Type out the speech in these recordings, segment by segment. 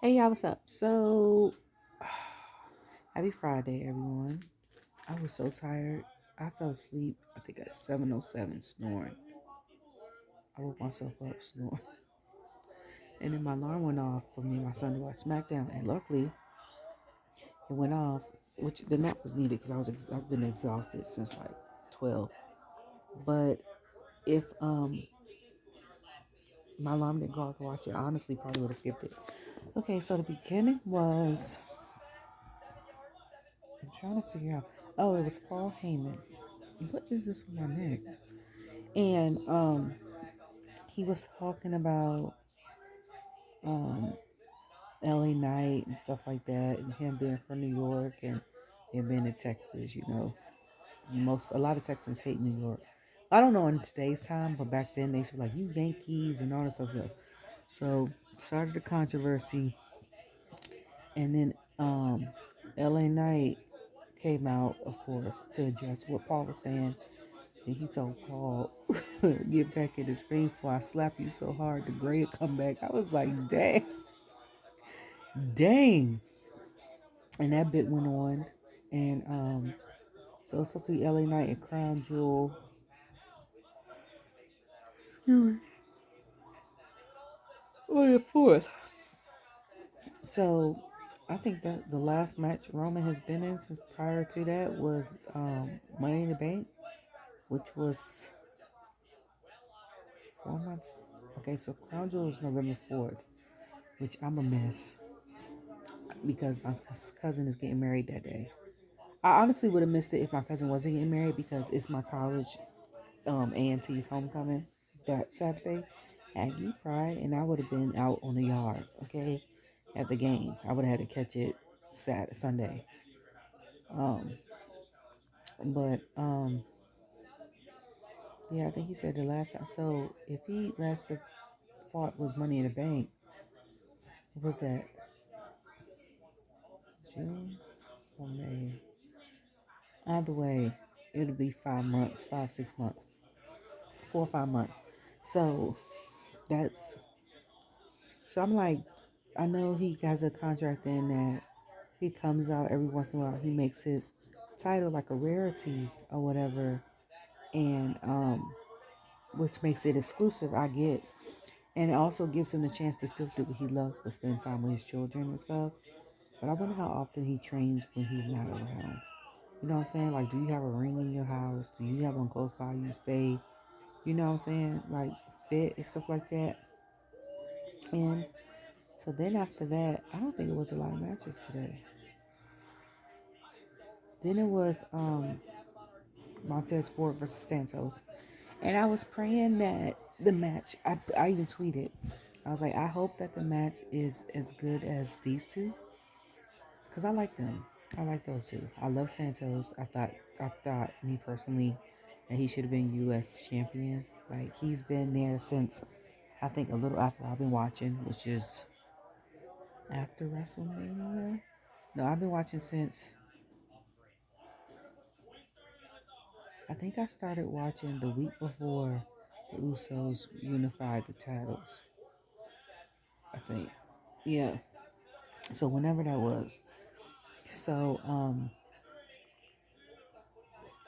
Hey y'all, what's up? So, happy Friday, everyone. I was so tired. I fell asleep, I think at 7:07 snoring. I woke myself up snoring. And then my alarm went off for me and my son to watch Smackdown. And luckily, it went off, which the nap was needed because I've been exhausted since like 12. But if my alarm didn't go off to watch it, I honestly probably would have skipped it. Okay, so the beginning was, I'm trying to figure out. Oh, it was Paul Heyman. What is this on my neck? And he was talking about um LA Knight and stuff like that, and him being from New York and him being in Texas. A lot of Texans hate New York. I don't know in today's time, but back then they used to be like, you Yankees and all this other stuff. So started the controversy, and then LA Knight came out, of course, to address what Paul was saying. And he told Paul, get back in his ring before I slap you so hard the gray would come back. I was like, dang, dang. And that bit went on. And so it's supposed to be LA Knight and Crown Jewel. On the fourth. So I think that the last match Roman has been in since prior to that was Money in the Bank, which was 4 months. Okay, so Crown Jewel is November 4th, which I'm a miss because my cousin is getting married that day. I honestly would have missed it if my cousin wasn't getting married because it's my college A&T's homecoming that Saturday, Aggie Pride, and I would have been out on the yard, okay, at the game. I would have had to catch it Sunday. Um, but yeah, I think he said the last time. So if he last fought was Money in the Bank, what was that, June or May? Either way, it'll be 5 months, 6 months, 4 or 5 months. So that's so I'm like, I know he has a contract in that he comes out every once in a while. He makes his title like a rarity or whatever, and which makes it exclusive. I get, and it also gives him the chance to still do what he loves, but spend time with his children and stuff. But I wonder how often he trains when he's not around. You know what I'm saying? Like, do you have a ring in your house? Do you have one close by you stay? You know what I'm saying? Like, fit and stuff like that. And so then after that, I don't think it was a lot of matches today. Then it was Montez Ford versus Santos. And I was praying that the match, I even tweeted, I was like, I hope that the match is as good as these two. Because I like them. I like those two. I love Santos. I thought, me personally, that he should have been U.S. champion. Like, he's been there since, I think, a little after I've been watching, which is after WrestleMania. No, I've been watching since, I think I started watching the week before the Usos unified the titles. I think. Yeah. So whenever that was. So,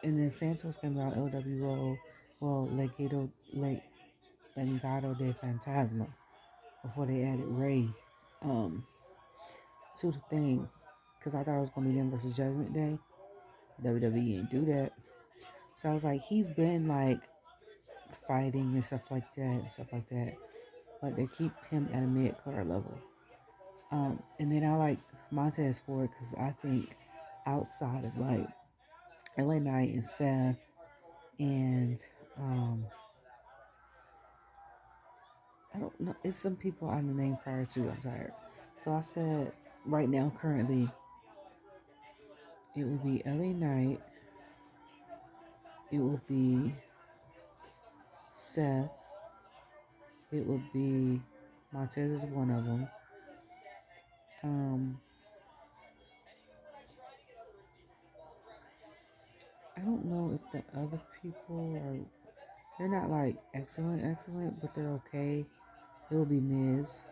and then Santos came out LWO, well, Legado de Fantasma, before they added Ray, um, to the thing. Because I thought it was going to be them versus Judgment Day. WWE didn't do that. So I was like, he's been like fighting and stuff like that but they keep him at a mid card level. And then I like Montez Ford because I think outside of like LA Knight and Seth and um, I don't know, it's some people I named prior to. I'm tired, so I said right now currently it would be LA Knight, it would be Seth, it would be Montez is one of them. Um, I don't know if the other people are. They're not like excellent, but they're okay. It will be Miz.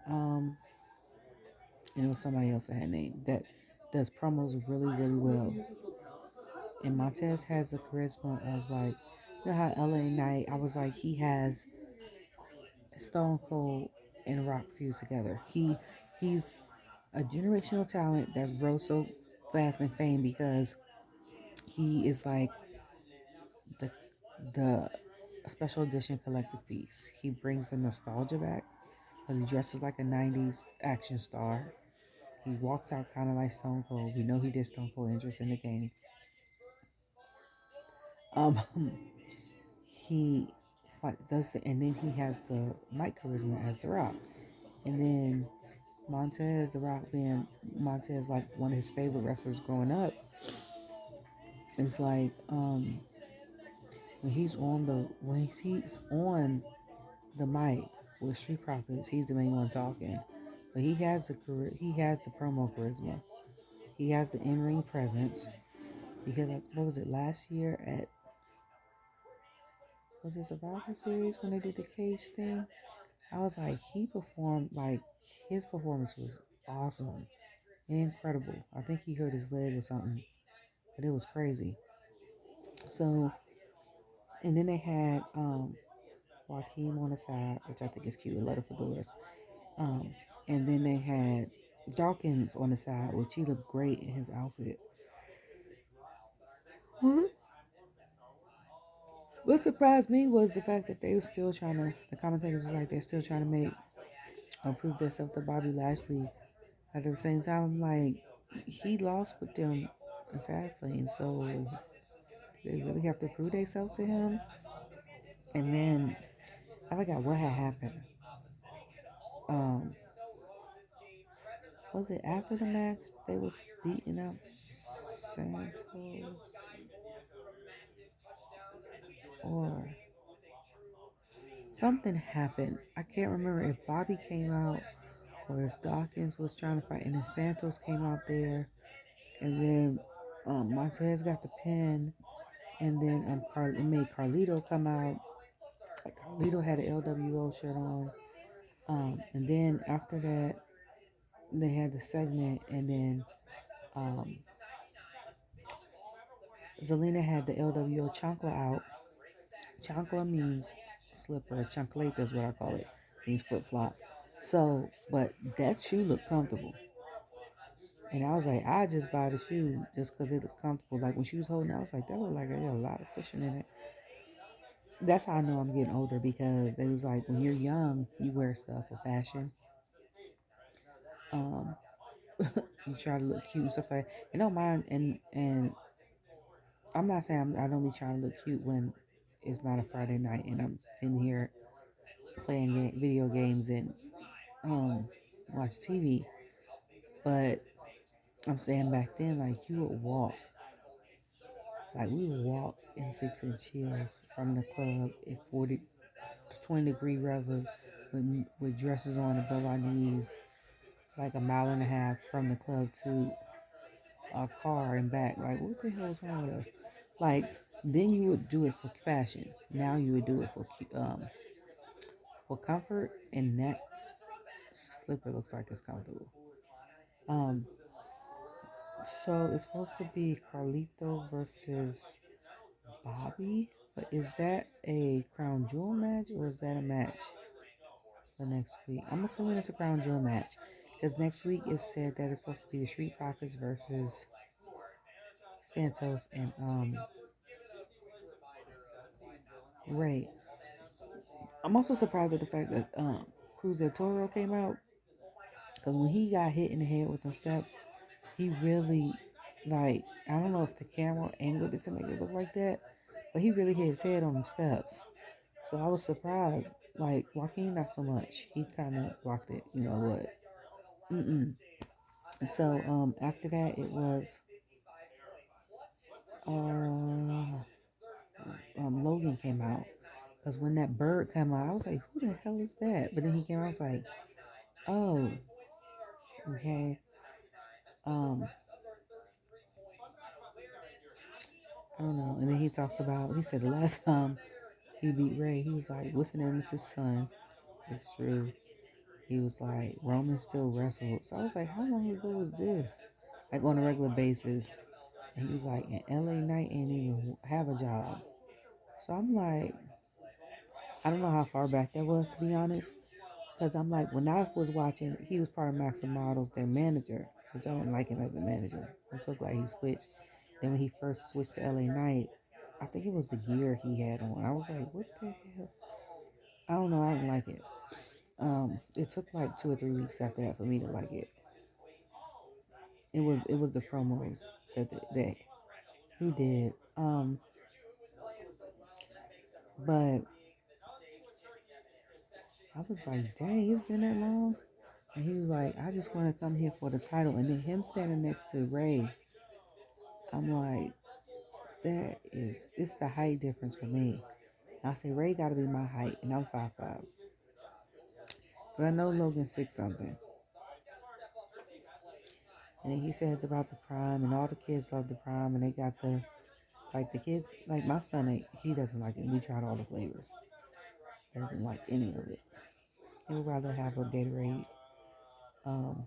Um, and it was somebody else that had named that does promos really, really well. And Montez has the charisma of like, you know how LA Knight, I was like, he has Stone Cold and Rock fused together. He's a generational talent that's rose so fast in fame because he is like the the special edition collector piece. He brings the nostalgia back because he dresses like a '90s action star. He walks out kind of like Stone Cold. We know he did Stone Cold interest in the game. Um, he does the, and then he has the mic charisma as The Rock, and then Montez, The Rock being Montez, like one of his favorite wrestlers growing up, is like when he's on the mic with Street Profits, he's the main one talking, but he has the promo charisma, he has the in ring presence. Because what was it last year at was it Survivor Series when they did the cage thing? I was like, he performed like his performance was awesome, incredible. I think he hurt his leg or something, but it was crazy. So, and then they had Joaquin on the side, which I think is cute, a letter for Doors. Um, and then they had Dawkins on the side, which he looked great in his outfit. What surprised me was the fact that they were still trying to, the commentators was like, they're still trying to make, prove themselves to Bobby Lashley. At the same time, I'm like, he lost with them in Fastlane, so they really have to prove themselves to him. And then I forgot what had happened. Um, was it after the match they was beating up Santos, or something happened? I can't remember if Bobby came out or if Dawkins was trying to fight, and then Santos came out there, and then Montez got the pin, and then it made Carlito come out. Like Carlito had an LWO shirt on, and then after that they had the segment, and then um, Zelina had the LWO chancla out. Chancla means slipper. Chancleta is what I call it. Means flip flop. So, but that shoe looked comfortable. And I was like, I just buy the shoe just because it looked comfortable. Like when she was holding it, I was like, that looked like it had a lot of cushion in it. That's how I know I'm getting older because they was like, when you're young, you wear stuff for fashion. Um, you try to look cute and stuff like that. And don't mind, and I'm not saying I don't be trying to look cute when it's not a Friday night and I'm sitting here playing video games and watch TV. But I'm saying back then, like you would walk, like we would walk in 6-inch heels from the club at 20-degree weather with dresses on above our knees, like a mile and a half from the club to our car and back. Like, what the hell is wrong with us? Like, then you would do it for fashion. Now you would do it for comfort, and that slipper looks like it's comfortable. Um, so it's supposed to be Carlito versus Bobby, but is that a crown jewel match or is that a match for next week? I'm assuming it's a crown jewel match because next week it said that it's supposed to be the Street Profits versus Santos and Ray. I'm also surprised at the fact that Cruz del Toro came out because when he got hit in the head with those steps, he really like I don't know if the camera angled it to make it look like that, but he really hit his head on the steps. So I was surprised. Like Joaquin, not so much. He kind of blocked it. You know what? Mm-mm. So after that, it was uh Logan came out because when that bird came out, I was like, who the hell is that? But then he came out, I was like, oh, okay. Um, I don't know. And then he talks about, he said the last time he beat Ray, he was like, what's the name of his son? It's true. he was like, Roman still wrestled. So I was like, how long ago was this? Like on a regular basis. And he was like, and LA Knight ain't even have a job. So I'm like, I don't know how far back that was, to be honest. Because I'm like, when I was watching, he was part of Maxim Models, their manager, which I didn't like him as a manager. I'm so glad he switched. Then when he first switched to LA Knight, I think it was the gear he had on. I was like, what the hell? I don't know. I didn't like it. It took like 2 or 3 weeks after that for me to like it. It was the promos that he did. But I was like, dang, it's been that long. And he was like, I just want to come here for the title. And then him standing next to Ray, I'm like, it's the height difference for me. I say Ray got to be my height, and I'm 5'5". But I know Logan's 6 something. And then he says about the prime, and all the kids love the prime, and they got the kids, like my son, he doesn't like it. We tried all the flavors. Doesn't like any of it. He would rather have a Gatorade, um,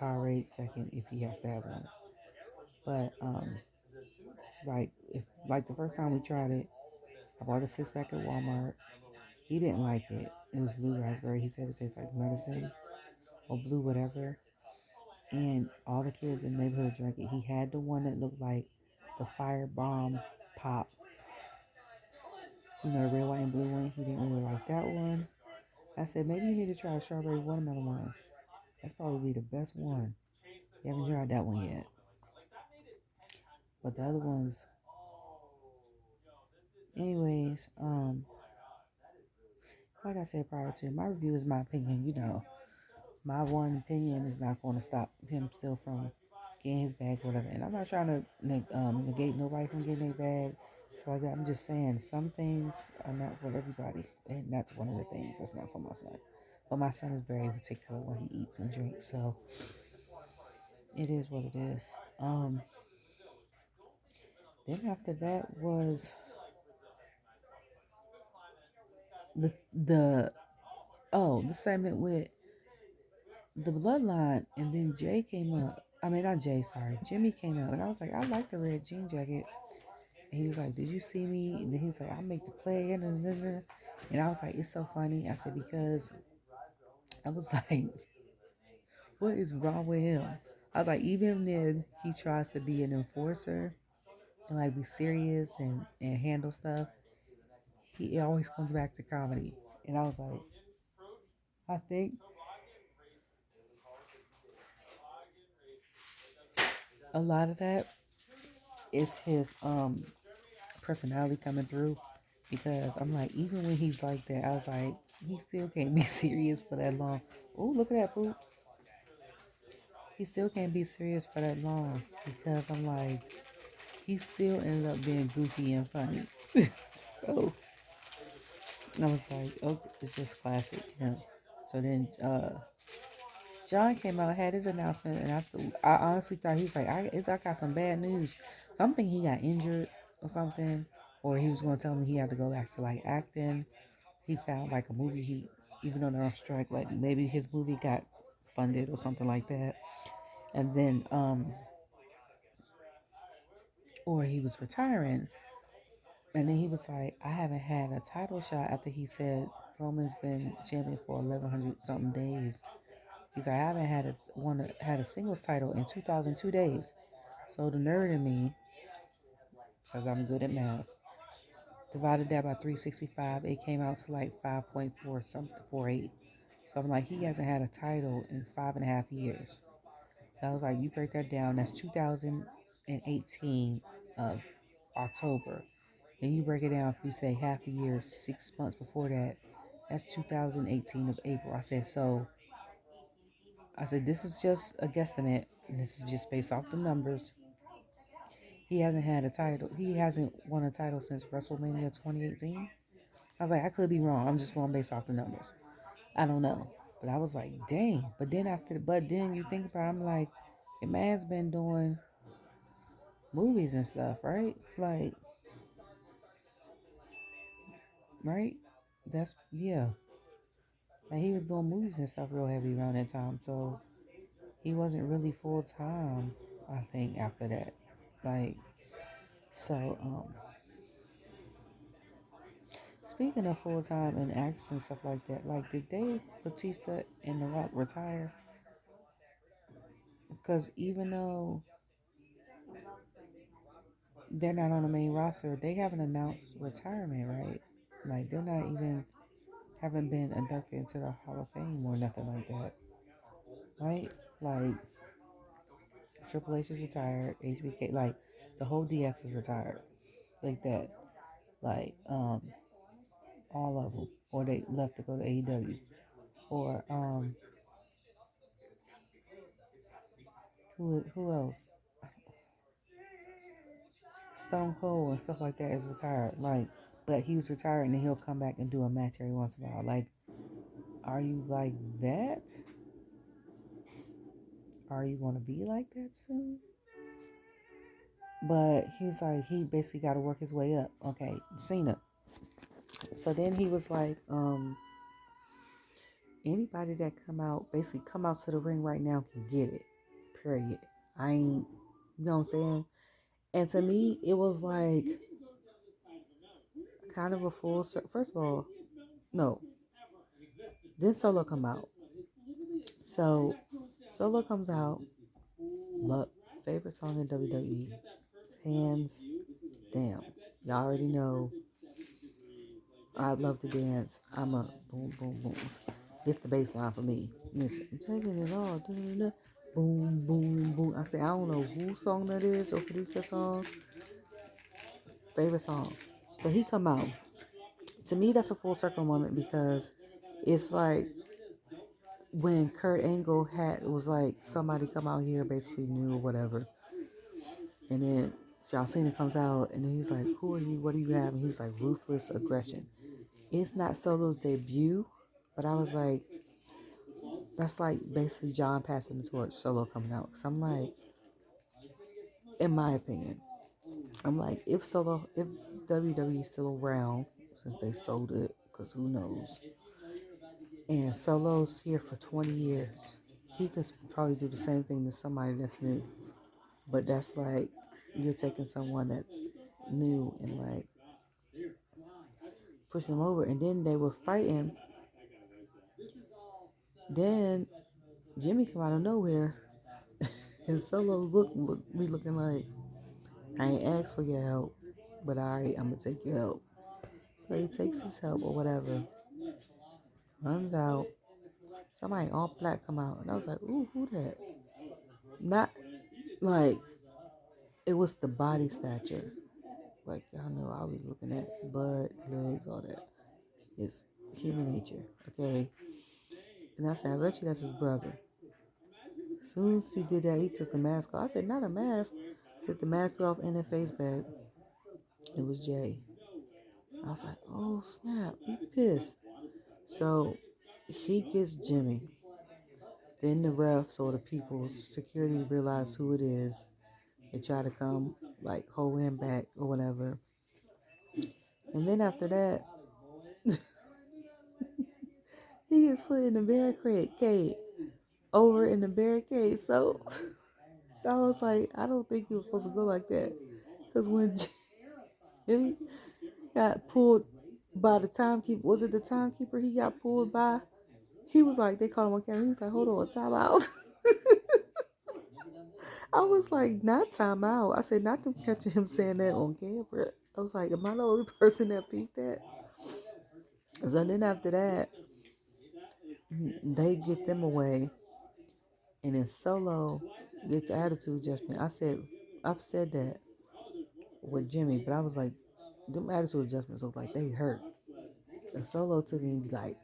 Powerade second if he has to have one. But like if like the first time we tried it, I bought a 6 pack at Walmart. He didn't like it. It was blue raspberry. He said it tastes like medicine or blue whatever. And all the kids in the neighborhood drank it. He had the one that looked like the fire bomb pop. You know, the red, white, and blue one. He didn't really like that one. I said, maybe you need to try a strawberry watermelon one. That's probably the best one. You haven't tried that one yet. But the other ones, anyways, like I said prior to, my review is my opinion. You know, my one opinion is not going to stop him still from getting his bag, whatever. And I'm not trying to negate nobody from getting their bag. So like that, I'm just saying some things are not for everybody, and that's one of the things that's not for my son. But my son is very particular when he eats and drinks, so it is what it is. Then after that was the the segment with the bloodline, and then Jay came up. I mean, not Jay, sorry. Jimmy came up, and I was like, I like the red jean jacket. And he was like, did you see me? And then he was like, I'll make the play. And I was like, it's so funny. I said, because I was like, what is wrong with him? I was like, even if he tries to be an enforcer and like be serious and handle stuff, he always comes back to comedy. And I was like, I think a lot of that is his personality coming through, because I'm like, even when he's like that, I was like, he still can't be serious for that long. Oh, look at that food. He still can't be serious for that long, because I'm like, he still ended up being goofy and funny. So I was like, oh, it's just classic him. So then John came out, had his announcement, and I honestly thought he was like, I got some bad news. So I'm thinking he got injured or something, or he was going to tell me he had to go back to like acting. He found like a movie even though they're on strike, like maybe his movie got funded or something like that. And then, or he was retiring. And then he was like, I haven't had a title shot after he said Roman's been champion for 1,100 something days. He's like, I haven't had a singles title in 2002 days. So the nerd in me, because I'm good at math, divided that by 365, it came out to like 5.4 something, 48. So I'm like, he hasn't had a title in 5.5 years. So I was like, you break that down, that's 2018 of October. And you break it down, if you say half a year, 6 months before that, that's 2018 of April. I said, this is just a guesstimate. This is just based off the numbers. He hasn't had a title. He hasn't won a title since WrestleMania 2018. I was like, I could be wrong. I'm just going based off the numbers. I don't know. But I was like, dang. But then you think about it, I'm like, the man's been doing movies and stuff, right? Like, right? Yeah. Like he was doing movies and stuff real heavy around that time, so he wasn't really full time. I think after that, like so. Speaking of full time and actors and stuff like that, like did Dave Bautista and The Rock retire? Because even though they're not on the main roster, they haven't announced retirement, right? Like they're not even haven't been inducted into the Hall of Fame or nothing like that, right? Like Triple H is retired, HBK, like the whole DX is retired, like that, like all of them, or they left to go to AEW, or who else? Stone Cold and stuff like that is retired, like, but he was retired and then he'll come back and do a match every once in a while. Like, are you like that? Are you gonna be like that soon? But he's like, he basically got to work his way up. Okay, Cena. So then he was like, anybody that basically come out to the ring right now can get it. Period. I ain't, you know what I'm saying? And to me, it was like kind of a full circle. First of all, no. Then Solo come out. So Solo comes out. Love, favorite song in WWE. Hands down. Y'all already know I love to dance. I'm a boom, boom, boom. It's the bass line for me. It's taking it all. Boom, boom, boom. I say, I don't know whose song that is or produced that song. Favorite song. So he come out. To me, that's a full circle moment because it's like when Kurt Angle was like, somebody come out here basically new or whatever. And then John Cena comes out and then he's like, who are you? What do you have? And he's like, ruthless aggression. It's not Solo's debut, but I was like, that's like basically John passing the torch, Solo coming out. Because I'm like, in my opinion, I'm like, if WWE is still around, since they sold it, because who knows, and Solo's here for 20 years, he could probably do the same thing to somebody that's new. But that's like, you're taking someone that's new and like pushing them over. And then they were fighting. Then Jimmy come out of nowhere. And Solo look me looking like, I ain't asked for your help, but alright, I'm gonna take your help. So he takes his help or whatever, runs out. Somebody all black come out, and I was like, ooh, who that? Not like it was the body stature. Like y'all know, I was looking at butt, legs, all that. It's human nature, okay? And I said, I bet you that's his brother. As soon as he did that, he took the mask off. I said, not a mask. Took the mask off and the face bag. It was Jey. I was like, oh snap, he pissed. So he gets Jimmy. Then the refs or the people, security realize who it is. They try to come, like, hold him back or whatever. And then after that, he gets put in the barricade, over in the barricade. So I was like, I don't think he was supposed to go like that. Because when Jimmy got pulled by the timekeeper, was it the timekeeper he got pulled by? He was like, they called him on camera. He was like, hold on, time out. I was like, not time out. I said, not them catching him saying that on camera. I was like, am I the only person that peeped that? So then after that, they get them away. And then Solo gets the attitude adjustment. I've said that with Jimmy, but I was like, them attitude adjustments look like they hurt. And Solo took it and be like,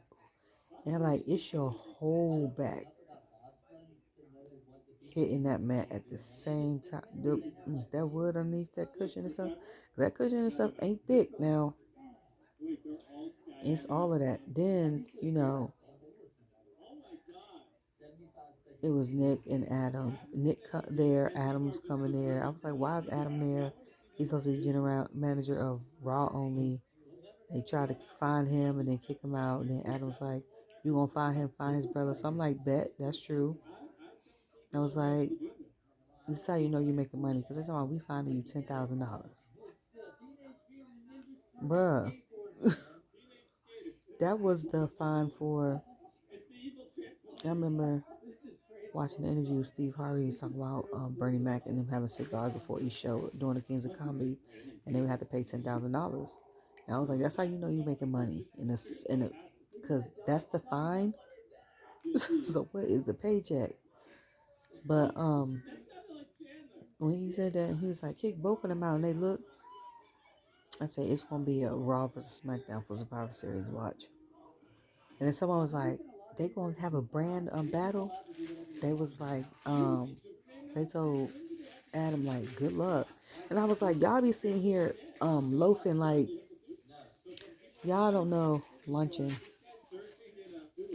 and I'm like, it's your whole back hitting that mat at the same time. That wood underneath that cushion and stuff, that cushion and stuff ain't thick now. It's all of that. Then, it was Nick and Adam. Nick there, Adam's coming there. I was like, why is Adam there? He's supposed to be general manager of Raw only. They try to find him and then kick him out. And then Adam's like, You gonna find his brother. So I'm like, bet, that's true. I was like, this is how you know you're making money. Because they're talking about, we finding you $10,000. Bruh, that was the fine for, I remember watching the interview with Steve Harvey talking about Bernie Mac and them having cigars before each show during the Kings of Comedy, and they would have to pay $10,000. And I was like, that's how you know you're making money because that's the fine. So what is the paycheck? But when he said that, he was like, kick both of them out, and they look. I said it's gonna be a Raw versus SmackDown for Survivor Series. Watch. And then someone was like, they gonna have a brand battle. They was like, they told Adam like, good luck. And I was like, y'all be sitting here loafing like y'all don't know luncheon.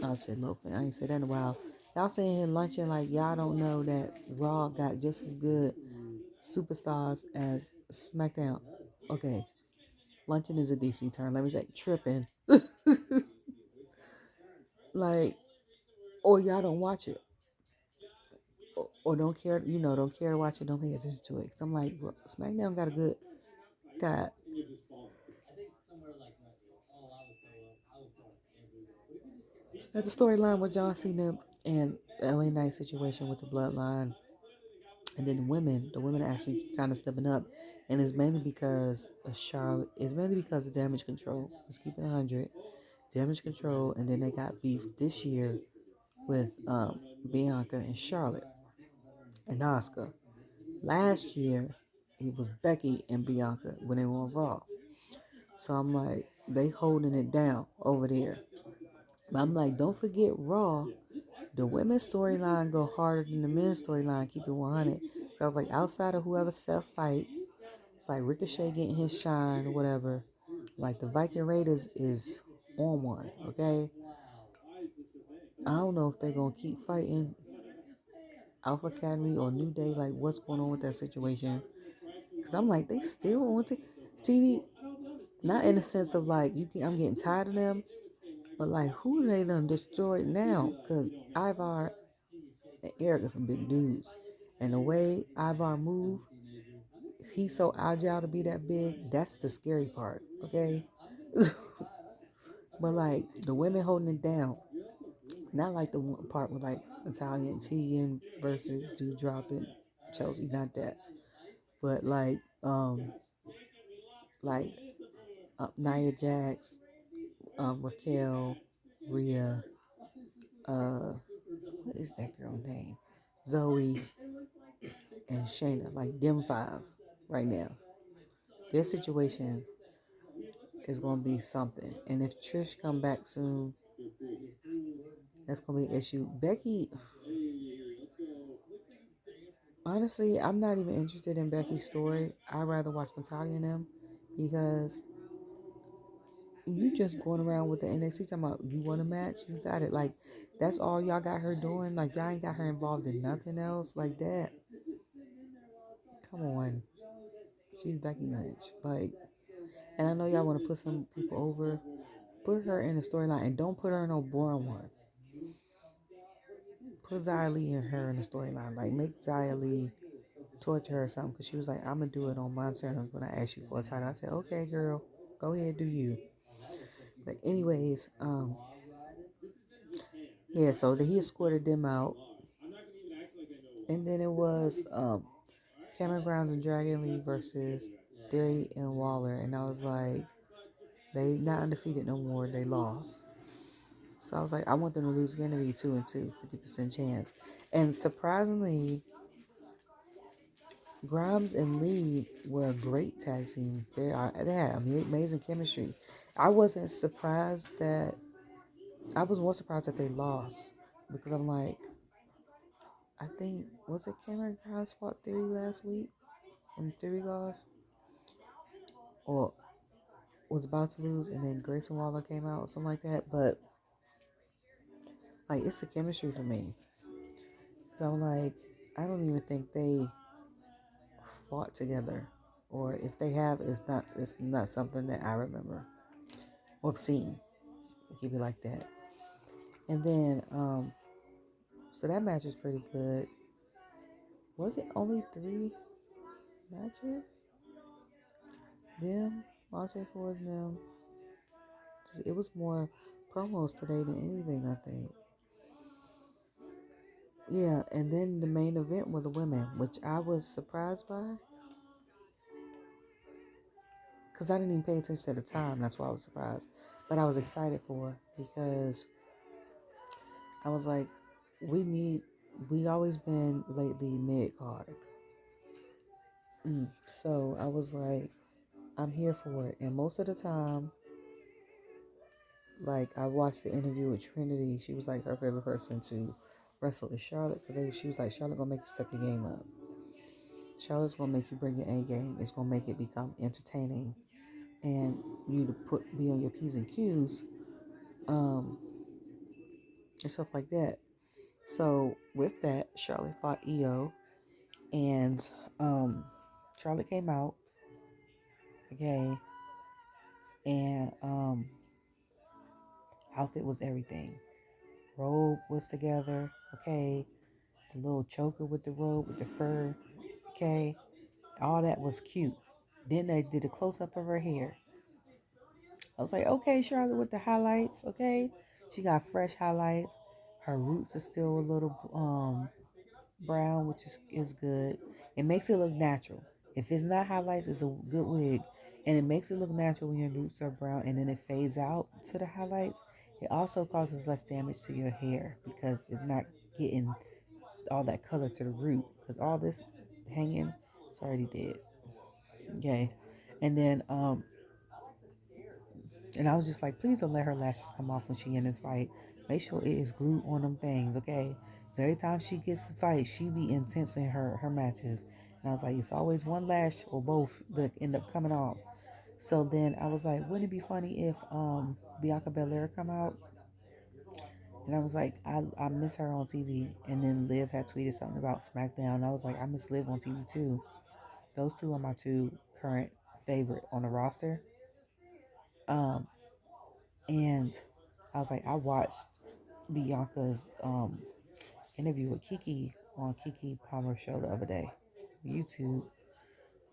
I said loafing. I ain't said that in a while. Y'all sitting here lunching like y'all don't know that Raw got just as good superstars as SmackDown. Okay. Luncheon is a DC term. Let me say tripping. Like, or y'all don't watch it. Or don't care, don't care to watch it, don't pay attention to it. Cause I'm like, well, SmackDown got the storyline with John Cena and the LA Knight situation with the bloodline, and then the women actually kind of stepping up, and it's mainly because of Charlotte. It's mainly because of Damage Control. Let's keep it 100. Damage Control, and then they got beef this year with Bianca and Charlotte and Asuka. Last year, it was Becky and Bianca when they were on Raw. So I'm like, they holding it down over there. But I'm like, don't forget Raw. The women's storyline go harder than the men's storyline. Keep it 100. So I was like, outside of whoever Seth fight, it's like Ricochet getting his shine or whatever. Like the Viking Raiders is on one, okay? I don't know if they're gonna keep fighting Alpha Academy or New Day. Like, what's going on with that situation? Because I'm like, they still on TV. Not in the sense of like, I'm getting tired of them. But like, who they done destroyed now? Because Ivar and Eric are some big dudes. And the way Ivar move, if he's so agile to be that big, that's the scary part, okay? But like, the women holding it down. Not like the one part with like Italian Tegan versus Dewdrop and Chelsea, not that. But like Nia Jax, Raquel, Rhea, what is that girl name? Zoe and Shayna, like them five right now. Their situation is gonna be something. And if Trish come back soon, that's gonna be an issue. Becky, honestly, I'm not even interested in Becky's story. I'd rather watch Natalia and them because you just going around with the NXT talking about you want a match, you got it. Like that's all y'all got her doing. Like y'all ain't got her involved in nothing else like that. Come on, she's Becky Lynch. Like, and I know y'all want to put some people over. Put her in a storyline and don't put her in no boring one. Put Xia Li and her in the storyline. Like make Xia Li torture her or something. Because she was like, I'm going to do it on my terms when I ask you for a title. I said, okay, girl, go ahead, do you. But anyways, yeah, so he escorted them out. And then it was Cameron Grimes and Dragon Lee versus Theory and Waller. And I was like, they not undefeated no more. They lost. So I was like, I want them to lose again to be 2-2, 50% chance. And surprisingly, Grimes and Lee were a great tag team. They had amazing chemistry. I wasn't surprised that I was more surprised that they lost because I'm like, I think was it Cameron Grimes fought Theory last week and Theory lost, or was about to lose, and then Grayson Waller came out or something like that. But like, it's the chemistry for me. So I'm like, I don't even think they fought together, or if they have, it's not something that I remember or have seen. Keep it like that. And then, so that match was pretty good. Was it only 3 matches? Them, Montez Ford and them. It was more promos today than anything, I think. Yeah, and then the main event were the women, which I was surprised by. Because I didn't even pay attention at the time. That's why I was surprised. But I was excited for because I was like, we always been lately mid card. So I was like, I'm here for it. And most of the time, like I watched the interview with Trinity. She was like her favorite person to wrestle is Charlotte because she was like, Charlotte gonna make you step your game up. Charlotte's gonna make you bring your A game. It's gonna make it become entertaining, and you to be on your P's and Q's, um, and stuff like that. So with that, Charlotte fought Iyo, and Charlotte came out, okay, and outfit was everything. Robe was together, okay. The little choker with the robe with the fur, okay. All that was cute. Then they did a close up of her hair. I was like, okay, Charlotte with the highlights, okay. She got fresh highlight. Her roots are still a little brown, which is good. It makes it look natural. If it's not highlights, it's a good wig. And it makes it look natural when your roots are brown and then it fades out to the highlights. It also causes less damage to your hair because it's not getting all that color to the root. Because all this hanging, it's already dead. Okay. And then and I was just like, please don't let her lashes come off when she in this fight. Make sure it is glued on them things, okay? So every time she gets to fight, she be intense in her matches. And I was like, it's always one lash or both that end up coming off. So then I was like, wouldn't it be funny if Bianca BelAir come out? And I was like, I miss her on TV. And then Liv had tweeted something about Smackdown. And I was like, I miss Liv on TV too. Those two are my two current favorite on the roster. Um, and I was like, I watched Bianca's interview with Kiki on Kiki Palmer's show the other day, YouTube.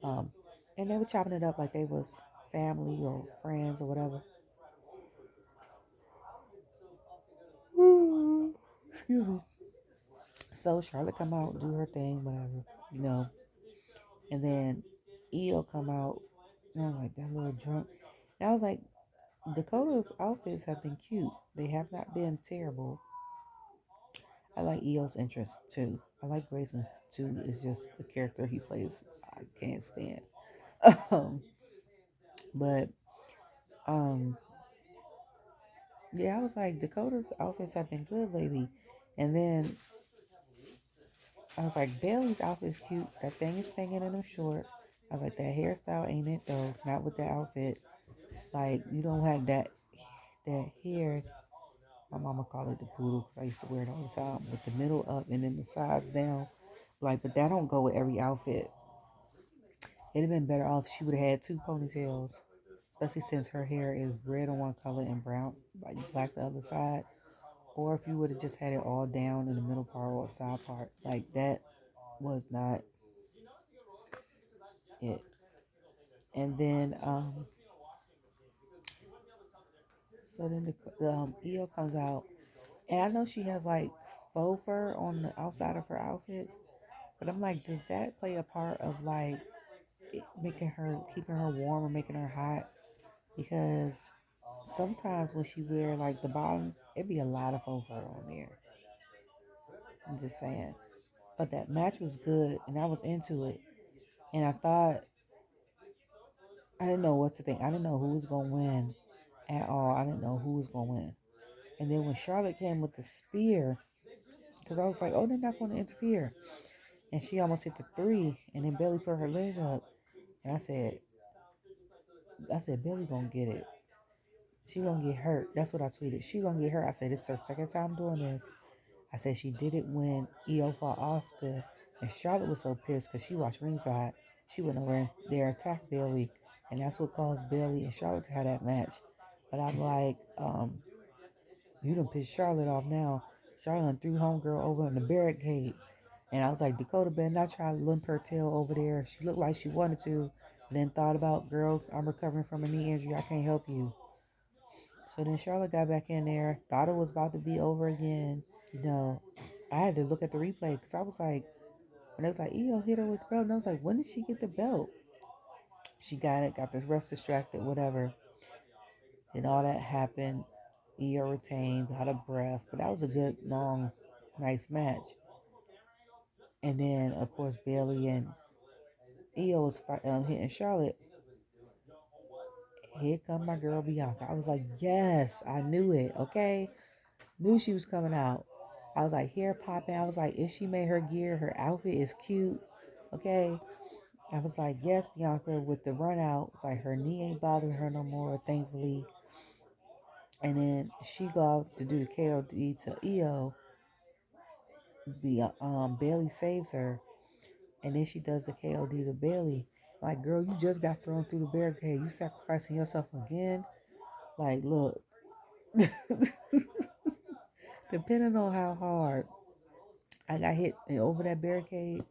Um, and they were chopping it up like they was family or friends or whatever. Excuse me. So Charlotte come out, do her thing, whatever, you know. And then Iyo come out, and I was like, that little drunk. And I was like, Dakota's outfits have been cute. They have not been terrible. I like Io's interest too. I like Grayson's too. It's just the character he plays. I can't stand. Um, but um, yeah, I was like Dakota's outfits have been good lately, and then I was like Bailey's outfit's cute. That thing is hanging in them shorts. I was like that hairstyle ain't it though. Not with that outfit. Like you don't have that hair. My mama called it the poodle because I used to wear it all the time with the middle up and then the sides down. Like, but that don't go with every outfit. It'd have been better off if she would have had 2 ponytails, especially since her hair is red on one color and brown, like black the other side. Or if you would have just had it all down in the middle part or side part, like that was not it. And then, so then the Iyo comes out, and I know she has like faux fur on the outside of her outfits, but I'm like, does that play a part of like making her, keeping her warm or making her hot? Because sometimes when she wear like the bottoms, it be a lot of faux fur on there. I'm just saying. But that match was good, and I was into it. And I thought I didn't know what to think. I didn't know who was gonna win at all. I didn't know who was gonna win. And then when Charlotte came with the spear, because I was like, oh, they're not gonna interfere. And she almost hit the 3, and then Bailey put her leg up, and I said, Bailey gonna get it. She gonna get hurt. That's what I tweeted. She gonna get hurt. I said, this is her second time doing this. I said she did it when Iyo fought Oscar, and Charlotte was so pissed because she watched ringside. She went over there and attacked Bailey, and that's what caused Bailey and Charlotte to have that match. But I'm like, You done pissed Charlotte off now. Charlotte threw homegirl over in the barricade. And I was like, Dakota better not try to limp her tail over there. She looked like she wanted to. Then thought about, girl, I'm recovering from a knee injury. I can't help you. So then Charlotte got back in there. Thought it was about to be over again. You know, I had to look at the replay because I was like, when it was like, Iyo hit her with the belt. And I was like, when did she get the belt? She got it, got the refs distracted, whatever. And all that happened. Iyo retained, got a breath. But that was a good, long, nice match. And then, of course, Bailey and Iyo was hitting Charlotte. Here come my girl Bianca. I was like, yes, I knew it. Okay, knew she was coming out. I was like, hair popping. I was like, if she made her gear, her outfit is cute. Okay. I was like, yes, Bianca with the run out. It's like her knee ain't bothering her no more, thankfully. And then she go out to do the KOD to Iyo. Bailey saves her. And then she does the KOD to Bailey. Like, girl, you just got thrown through the barricade. You sacrificing yourself again. Like, look, depending on how hard I got hit over that barricade,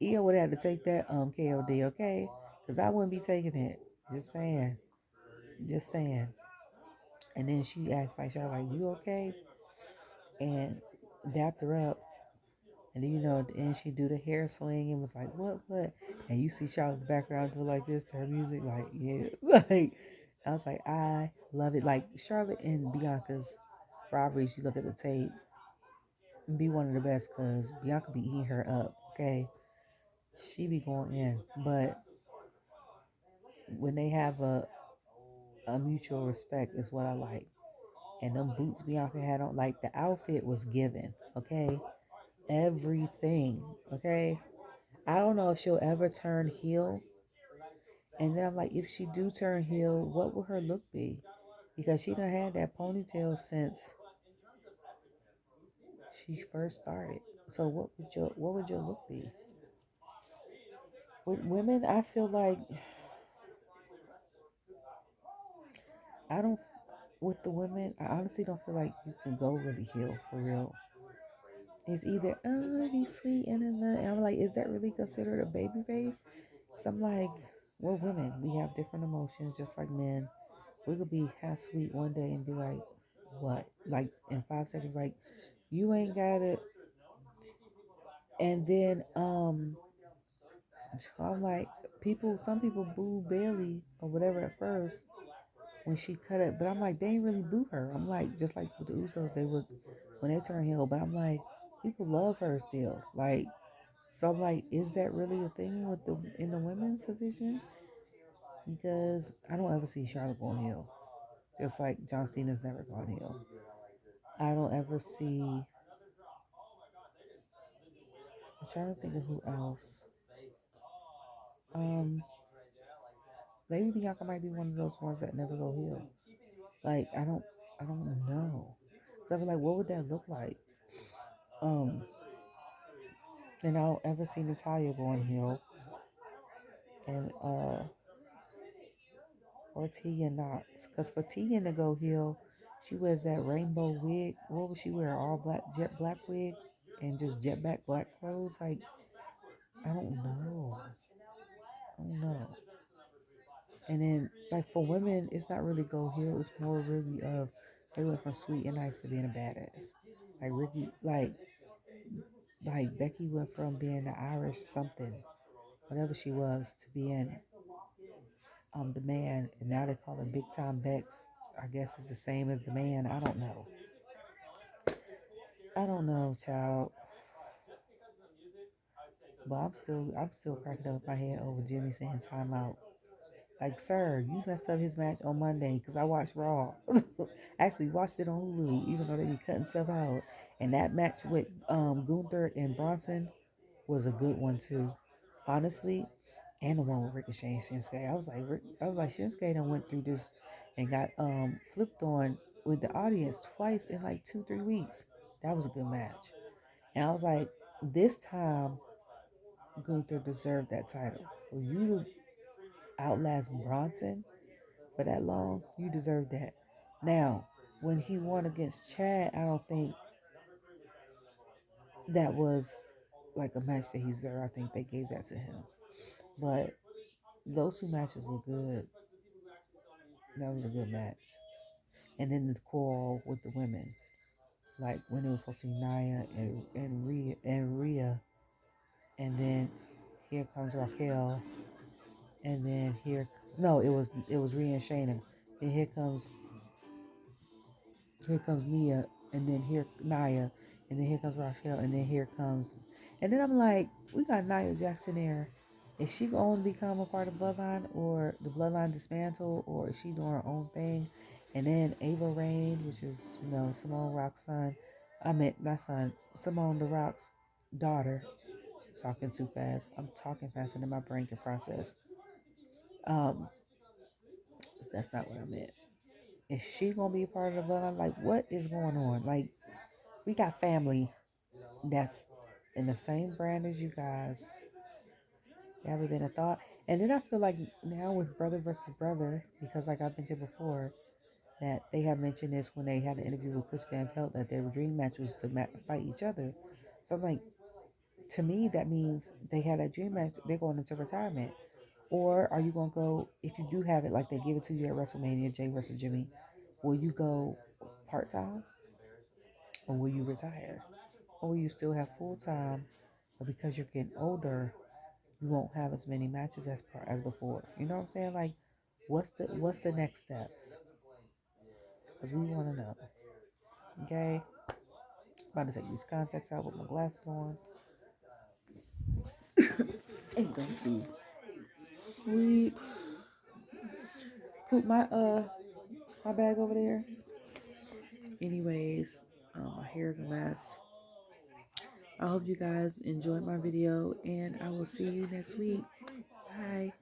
Iyo would have to take that KOD, okay? Because I wouldn't be taking it. Just saying. Just saying. And then she asked like, Charlotte, like, you okay? And dapped her up. And then, at the end she do the hair swing and was like, what? And you see Charlotte in the background do like this to her music, like, yeah. Like, I was like, I love it. Like, Charlotte and Bianca's robberies, you look at the tape, be one of the best because Bianca be eating her up, okay? She be going in. But when they have a mutual respect is what I like. And them boots Bianca had on, like, the outfit was given, okay? Everything, okay? I don't know if she'll ever turn heel. And then I'm like, if she do turn heel, what will her look be? Because she done had that ponytail since she first started. So what would your look be? With women, I feel like I don't with the women, I honestly don't feel like you can go really heel for real. It's either be sweet and I'm like, is that really considered a baby face? Cause I'm like, we're women. We have different emotions, just like men. We could be half sweet one day and be like, what? Like in 5 seconds, like you ain't got it. And then so I'm like, some people boo Bailey or whatever at first when she cut it, but I'm like, they ain't really boo her. I'm like, just like with the Usos, they would when they turn heel, but I'm like, people love her still. Like, so I'm like, is that really a thing with the in the women's division? Because I don't ever see Charlotte going heel. Just like John Cena's never gone heel. I don't ever see. I'm trying to think of who else. Um, Maybe Bianca might be one of those ones that never go heel. Like I don't know. So I'm like, what would that look like? Um, and I don't ever see Natalia going heel, and or Tegan Knox, cause for Tegan to go heel, she wears that rainbow wig. What would she wear? All black, jet black wig, and just jet black clothes. Like I don't know. I don't know. And then, like for women, it's not really go heel. It's more really of they went from sweet and nice to being a badass. Like Ricky, like Becky went from being the Irish something, whatever she was, to being the man, and now they call her Big Time Bex. I guess it's the same as the man. I don't know. I don't know, child. But I'm still cracking up my head over Jimmy saying timeout. Like, sir, you messed up his match on Monday because I watched Raw. Actually, watched it on Hulu, even though they be cutting stuff out. And that match with Gunther and Bronson was a good one too, honestly. And the one with Ricochet and Shunske. I was like, Shunske done went through this and got flipped on with the audience twice in like 2-3 weeks. That was a good match. And I was like, this time Gunther deserved that title. For you to outlast Bronson for that long, you deserve that. Now, when he won against Chad, I don't think that was like a match that he deserved. I think they gave that to him. But those two matches were good. That was a good match. And then the quarrel with the women, like when it was supposed to be Nia and Rhea, and then here comes Raquel, and then it was Rhea and Shayna. Then here comes Nia, and then here Nia, and then here comes Raquel, and then here comes, and then I'm like, we got Nia Jackson there. Is she going to become a part of Bloodline, or the Bloodline dismantle, or is she doing her own thing? And then Ava Rain, which is Simone Rock's son. I meant not son, Simone the Rock's daughter. Talking too fast. I'm talking faster than my brain can process. Um, that's not what I meant. Is she gonna be a part of the bloodline? Like, what is going on? Like, we got family that's in the same brand as you guys. There haven't been a thought. And then I feel like now with brother versus brother, because like I mentioned before, that they have mentioned this when they had an interview with Chris Van Pelt, that their dream match was to fight each other. So I'm like, to me, that means they had that dream match. They're going into retirement. Or are you gonna go, if you do have it, like they give it to you at WrestleMania, Jey versus Jimmy? Will you go part time, or will you retire, or will you still have full time? But because you're getting older, you won't have as many matches as before. You know what I'm saying? Like, what's the next steps? Because we want to know. Okay, about to take these contacts out with my glasses on. Ain't going to sleep. Put my bag over there. Anyways, my hair's a mess. I hope you guys enjoyed my video, and I will see you next week. Bye.